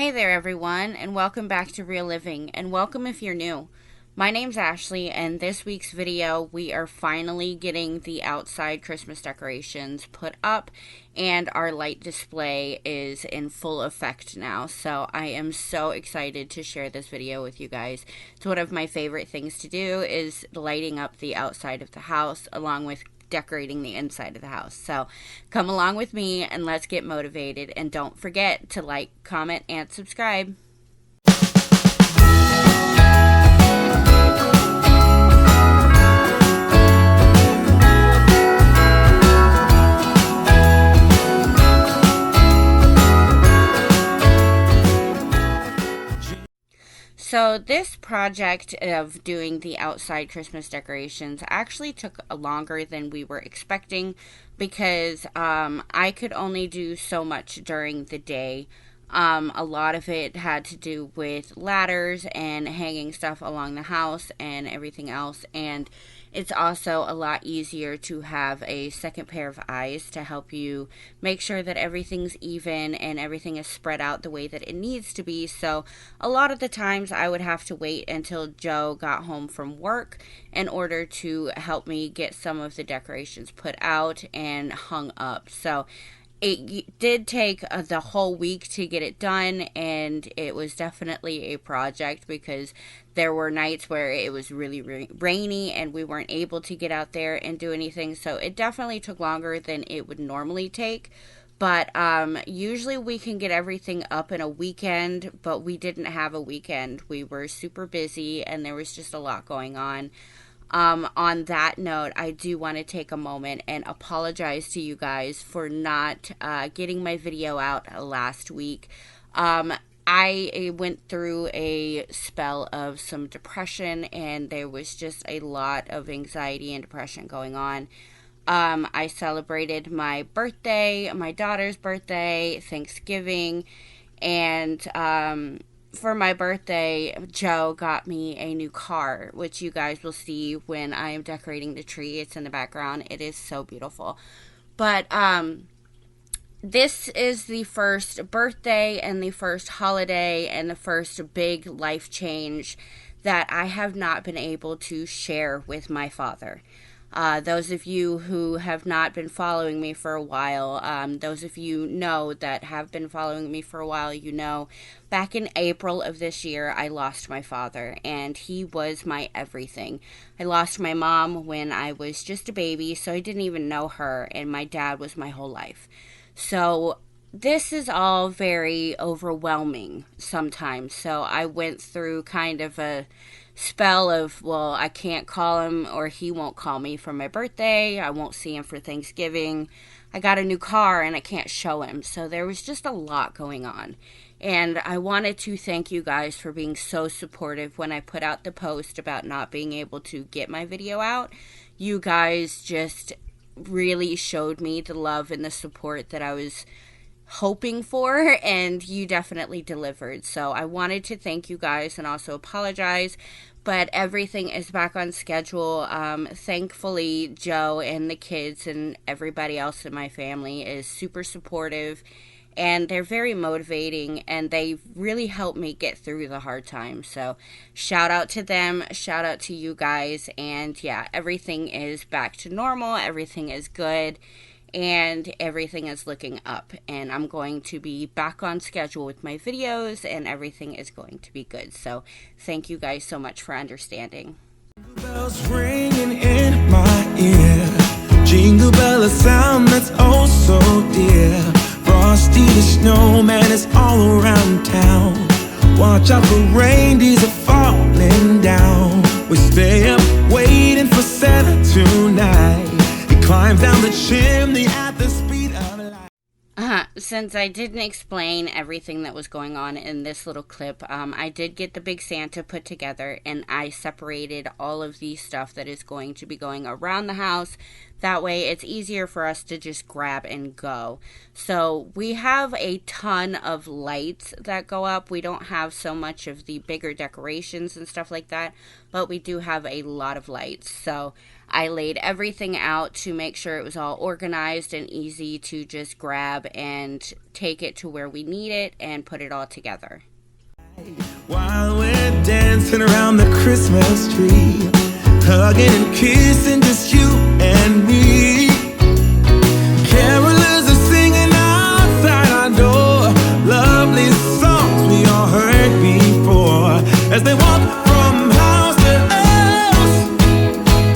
Hey there, everyone, and welcome back to Real Living, and welcome if you're new. My name's Ashley, and this week's video, we are finally getting the outside Christmas decorations put up, and our light display is in full effect now, so I am so excited to share this video with you guys. It's one of my favorite things to do, is lighting up the outside of the house, along with decorating the inside of the house. So come along with me and let's get motivated, and don't forget to like, comment, and subscribe. So this project of doing the outside Christmas decorations actually took longer than we were expecting because I could only do so much during the day. A lot of it had to do with ladders and hanging stuff along the house and everything else, and it's also a lot easier to have a second pair of eyes to help you make sure that everything's even and everything is spread out the way that it needs to be. So a lot of the times I would have to wait until Joe got home from work in order to help me get some of the decorations put out and hung up. So it did take the whole week to get it done, and it was definitely a project because there were nights where it was really rainy and we weren't able to get out there and do anything. So it definitely took longer than it would normally take. But usually we can get everything up in a weekend, but we didn't have a weekend. We were super busy and there was just a lot going on. On that note, I do want to take a moment and apologize to you guys for not getting my video out last week. I went through a spell of some depression, and there was just a lot of anxiety and depression going on. I celebrated my birthday, my daughter's birthday, Thanksgiving, and for my birthday, Joe got me a new car, which you guys will see when I am decorating the tree. It's in the background. It is so beautiful. But this is the first birthday and the first holiday and the first big life change that I have not been able to share with my father. Those of you who have not been following me for a while, those of you know that have been following me for a while, you know, back in April of this year, I lost my father, and he was my everything. I lost my mom when I was just a baby, so I didn't even know her, and my dad was my whole life. So this is all very overwhelming sometimes. So I went through kind of a spell of, well, I can't call him or he won't call me for my birthday. I won't see him for Thanksgiving. I got a new car and I can't show him. So there was just a lot going on. And I wanted to thank you guys for being so supportive when I put out the post about not being able to get my video out. You guys just really showed me the love and the support that I was hoping for, and you definitely delivered. So I wanted to thank you guys and also apologize, but everything is back on schedule. Thankfully, Joe and the kids and everybody else in my family is super supportive, and they're very motivating, and they really helped me get through the hard times. So shout out to them, shout out to you guys, and yeah, everything is back to normal, everything is good, and everything is looking up, and I'm going to be back on schedule with my videos, and everything is going to be good. So thank you guys so much for understanding. Bells ringing in my ear, jingle bell, a sound that's oh so dear. Frosty the snowman is all around town. Watch out for reindeers are falling down. We stay up waiting for Santa tonight. Climb down the chimney at the speed of light. Since I didn't explain everything that was going on in this little clip, I did get the big Santa put together, and I separated all of the stuff that is going to be going around the house. That way it's easier for us to just grab and go. So we have a ton of lights that go up. We don't have so much of the bigger decorations and stuff like that, but we do have a lot of lights. So I laid everything out to make sure it was all organized and easy to just grab and take it to where we need it and put it all together. While we're dancing around the Christmas tree, hugging and kissing, just you and me. Carolers are singing outside our door, lovely songs we all heard before, as they walk from house to house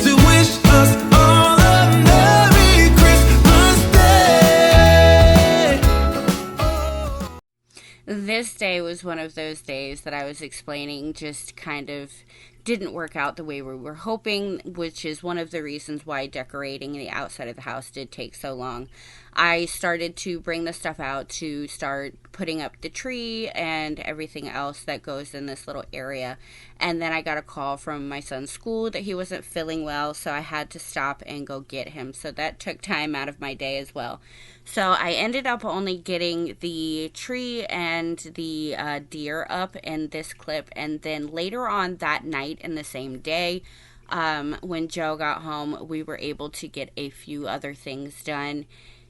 to wish us all a Merry Christmas Day. This day was one of those days that I was explaining just kind of didn't work out the way we were hoping, which is one of the reasons why decorating the outside of the house did take so long. I started to bring the stuff out to start putting up the tree and everything else that goes in this little area. And then I got a call from my son's school that he wasn't feeling well, so I had to stop and go get him. So that took time out of my day as well. So I ended up only getting the tree and the deer up in this clip. And then later on that night in the same day, when Joe got home, we were able to get a few other things done.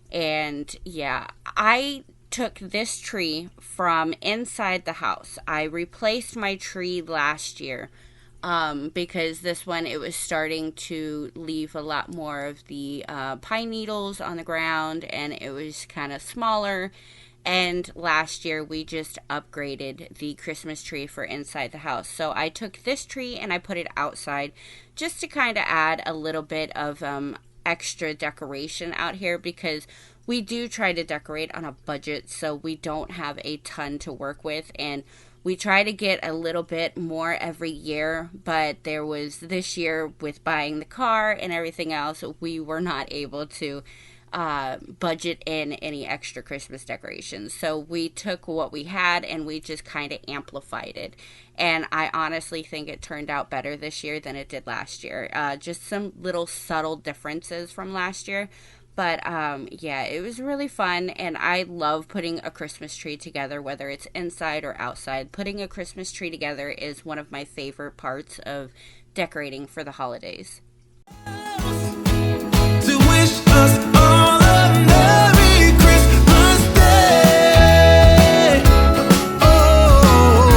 And yeah, I took this tree from inside the house. I replaced my tree last year because this one, it was starting to leave a lot more of the pine needles on the ground, and it was kind of smaller. And last year we just upgraded the Christmas tree for inside the house. So I took this tree and I put it outside just to kind of add a little bit of extra decoration out here, because we do try to decorate on a budget, so we don't have a ton to work with, and we try to get a little bit more every year. But there was this year, with buying the car and everything else, we were not able to budget in any extra Christmas decorations. So we took what we had and we just kind of amplified it. And I honestly think it turned out better this year than it did last year. Just some little subtle differences from last year. But yeah, it was really fun, and I love putting a Christmas tree together, whether it's inside or outside. Putting a Christmas tree together is one of my favorite parts of decorating for the holidays. To wish us all a Merry Christmas Day. Oh,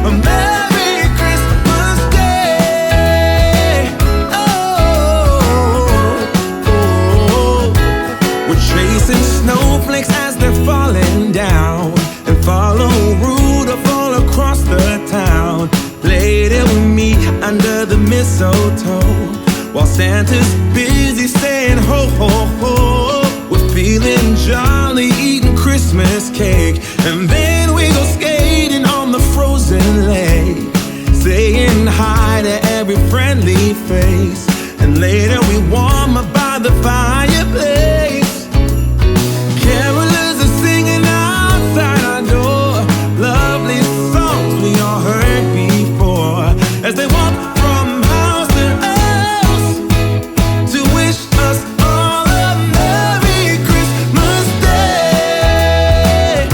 a Merry Christmas Day. Oh, we're chasing snowflakes as they're falling down, and follow Rudolph all across the town. Later we meet under the mistletoe, while Santa's busy saying ho, ho, ho. We're feeling jolly, eating Christmas cake, and then we go skating on the frozen lake, saying hi to every friendly face, and later we warm up by the fireplace. Carolers are singing outside our door, lovely songs we all heard before, as they walk from house to house to wish us all a Merry Christmas Day.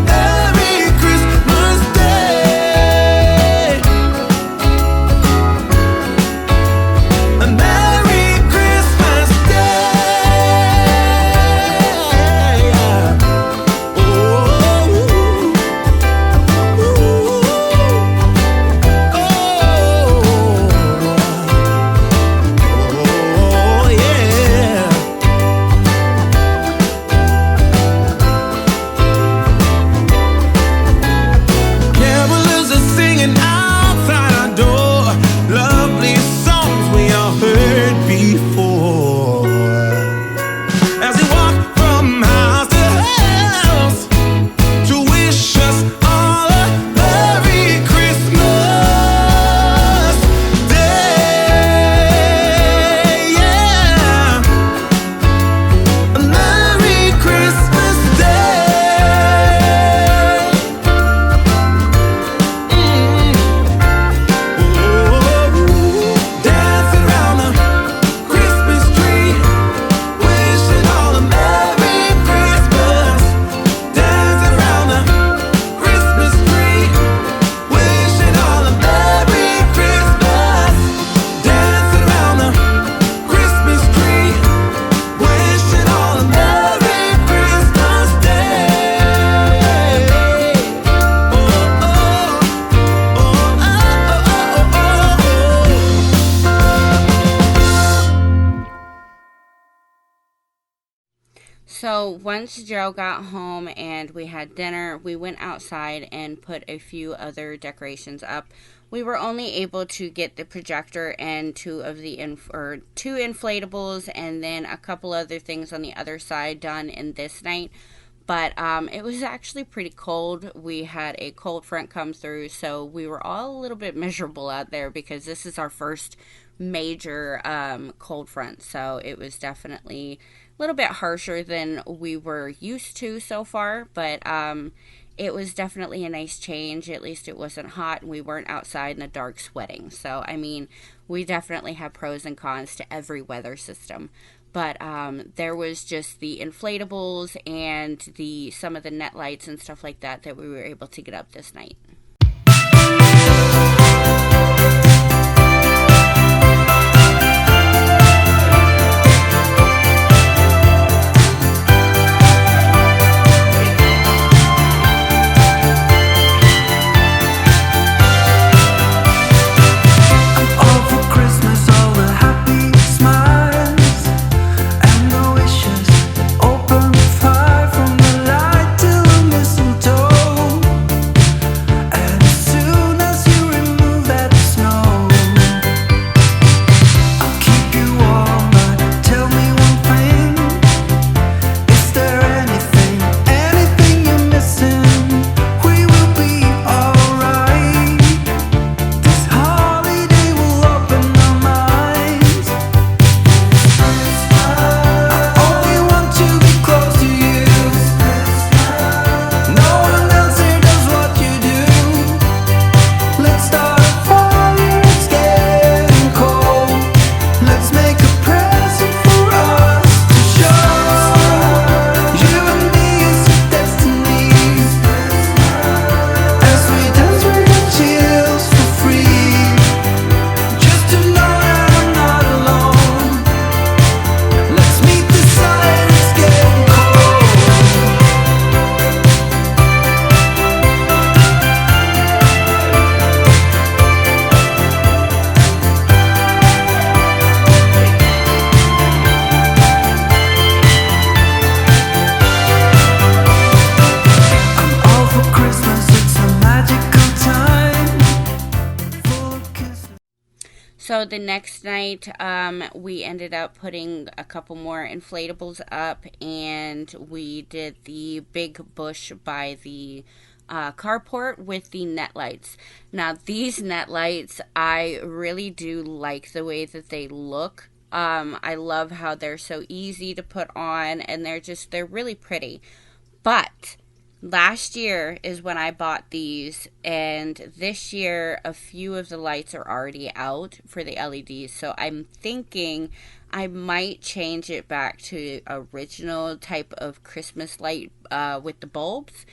Merry Christmas Day. So once Joe got home and we had dinner, we went outside and put a few other decorations up. We were only able to get the projector and two inflatables and then a couple other things on the other side done in this night. But it was actually pretty cold. We had a cold front come through, so we were all a little bit miserable out there because this is our first major cold front. So it was definitely a little bit harsher than we were used to so far, but it was definitely a nice change. At least it wasn't hot and we weren't outside in the dark sweating. So, I mean, we definitely have pros and cons to every weather system. But there was just the inflatables and the some of the net lights and stuff like that that we were able to get up this night. So the next night, we ended up putting a couple more inflatables up, and we did the big bush by the carport with the net lights. Now, these net lights, I really do like the way that they look. I love how they're so easy to put on, and they're really pretty. But last year is when I bought these, and this year a few of the lights are already out for the LEDs, so I'm thinking I might change it back to original type of Christmas light with the bulbs.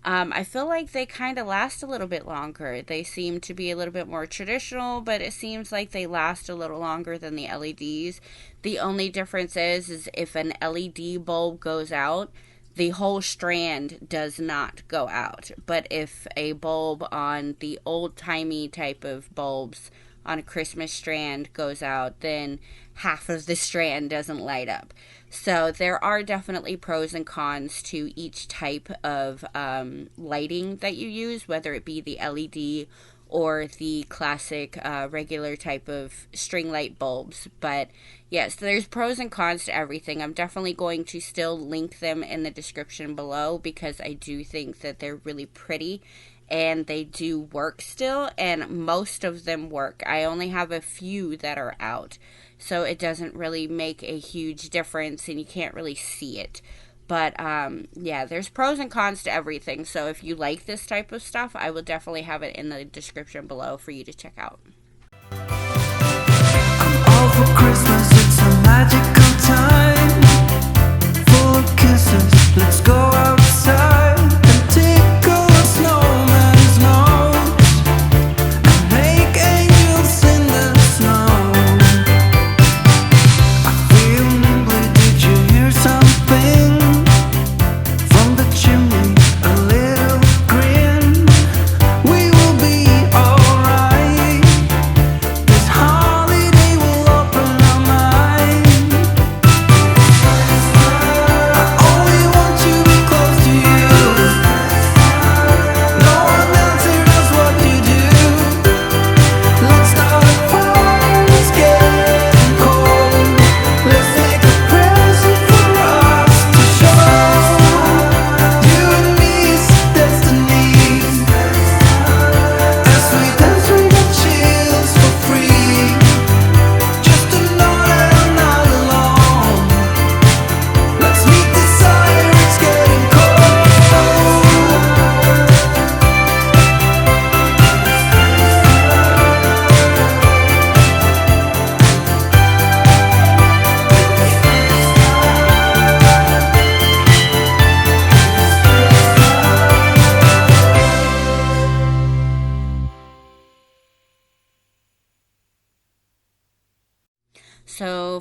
I feel like they kind of last a little bit longer. They seem to be a little bit more traditional, but it seems like they last a little longer than the LEDs. The only difference is if an LED bulb goes out, the whole strand does not go out. But if a bulb on the old-timey type of bulbs on a Christmas strand goes out, then half of the strand doesn't light up. So there are definitely pros and cons to each type of lighting that you use, whether it be the LED or the classic regular type of string light bulbs. But yes, there's pros and cons to everything. I'm definitely going to still link them in the description below because I do think that they're really pretty and they do work still, and most of them work. I only have a few that are out, so it doesn't really make a huge difference and you can't really see it. But yeah, there's pros and cons to everything. So if you like this type of stuff, I will definitely have it in the description below for you to check out. All for Christmas, it's a magical time, full of kisses. Let's go outside and tickle a snowman's nose and make angels in the snow. I feel nimbly, did you hear something? From the chimney, a little grin. We will be alright. This holiday will open our mind.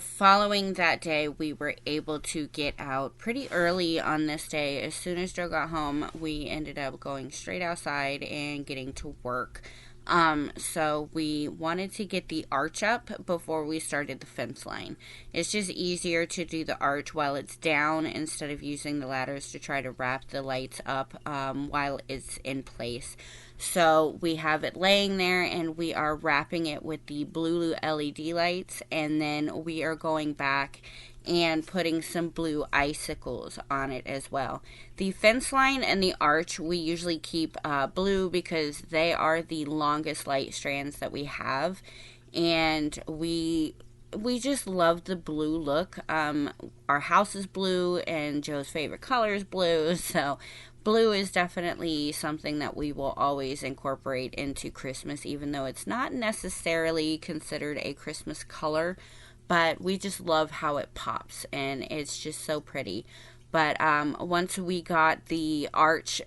following that day, we were able to get out pretty early on this day. As soon as Joe got home, we ended up going straight outside and getting to work. So we wanted to get the arch up before we started the fence line. It's just easier to do the arch while it's down instead of using the ladders to try to wrap the lights up while it's in place. So we have it laying there, and we are wrapping it with the blue LED lights, and then we are going back and putting some blue icicles on it as well. The fence line and the arch we usually keep blue because they are the longest light strands that we have, and we just love the blue look. Our house is blue, and Joe's favorite color is blue, so blue is definitely something that we will always incorporate into Christmas, even though it's not necessarily considered a Christmas color, but we just love how it pops, and it's just so pretty. But once we got the arch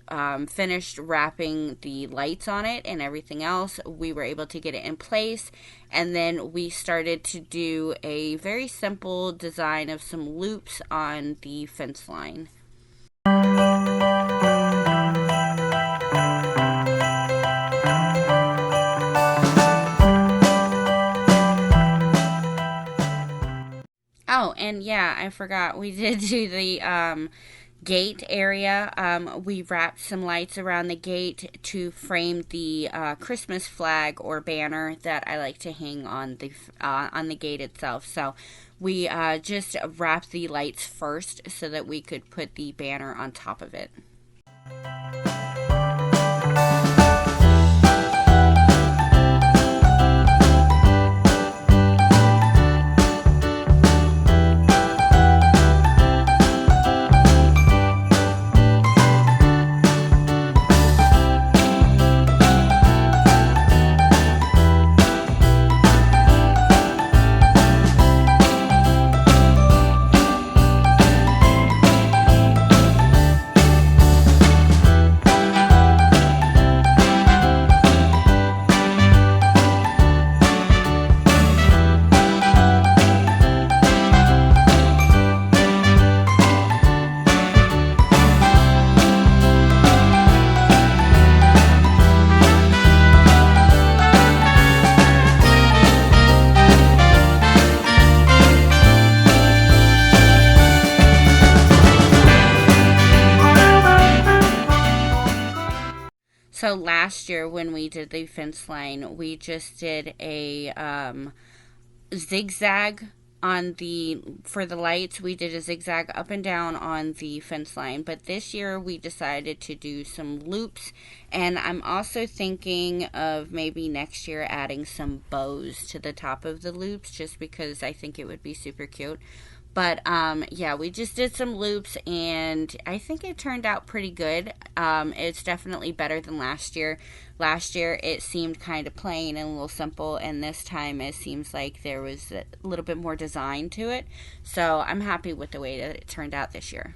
finished wrapping the lights on it and everything else, we were able to get it in place. And then we started to do a very simple design of some loops on the fence line. Oh, and yeah, I forgot. We did do the gate area. We wrapped some lights around the gate to frame the Christmas flag or banner that I like to hang on the gate itself. So we just wrapped the lights first so that we could put the banner on top of it. So last year when we did the fence line, we just did a zigzag for the lights. We did a zigzag up and down on the fence line, but this year we decided to do some loops, and I'm also thinking of maybe next year adding some bows to the top of the loops, just because I think it would be super cute. But yeah, we just did some loops, and I think it turned out pretty good. It's definitely better than last year. Last year it seemed kind of plain and a little simple, and this time it seems like there was a little bit more design to it. So I'm happy with the way that it turned out this year.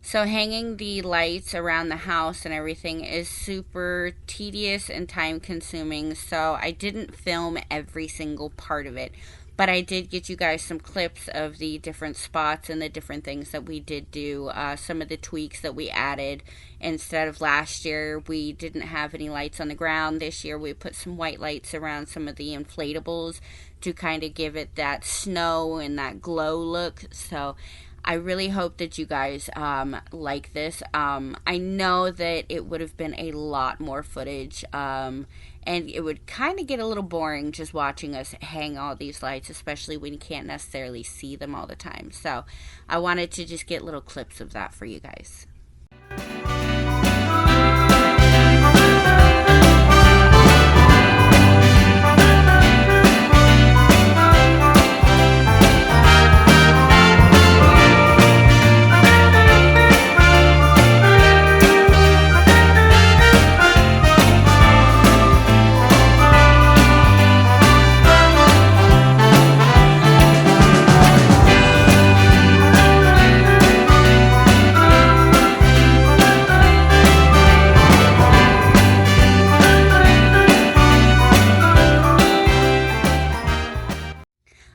So hanging the lights around the house and everything is super tedious and time consuming, so I didn't film every single part of it. But I did get you guys some clips of the different spots and the different things that we did do, some of the tweaks that we added. Instead of last year, we didn't have any lights on the ground. This year, we put some white lights around some of the inflatables to kind of give it that snow and that glow look. So I really hope that you guys like this. I know that it would have been a lot more footage, and it would kind of get a little boring just watching us hang all these lights, especially when you can't necessarily see them all the time. So I wanted to just get little clips of that for you guys.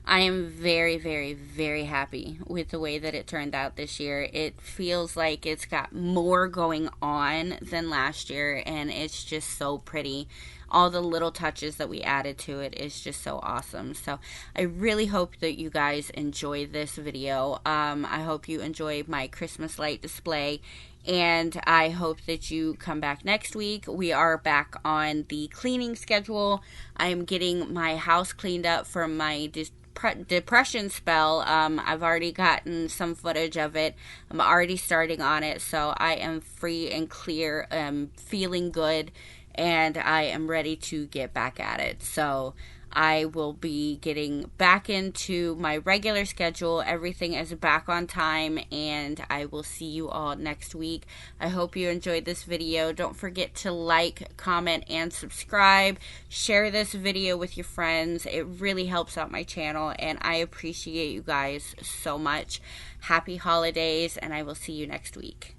I am very, very, very happy with the way that it turned out this year. It feels like it's got more going on than last year, and it's just so pretty. All the little touches that we added to it is just so awesome. So I really hope that you guys enjoy this video. I hope you enjoy my Christmas light display, and I hope that you come back next week. We are back on the cleaning schedule. I'm getting my house cleaned up from my depression spell. I've already gotten some footage of it. I'm already starting on it, so I am free and clear, feeling good, and I am ready to get back at it. So I will be getting back into my regular schedule. Everything is back on time, and I will see you all next week. I hope you enjoyed this video. Don't forget to like, comment, and subscribe. Share this video with your friends. It really helps out my channel, and I appreciate you guys so much. Happy holidays, and I will see you next week.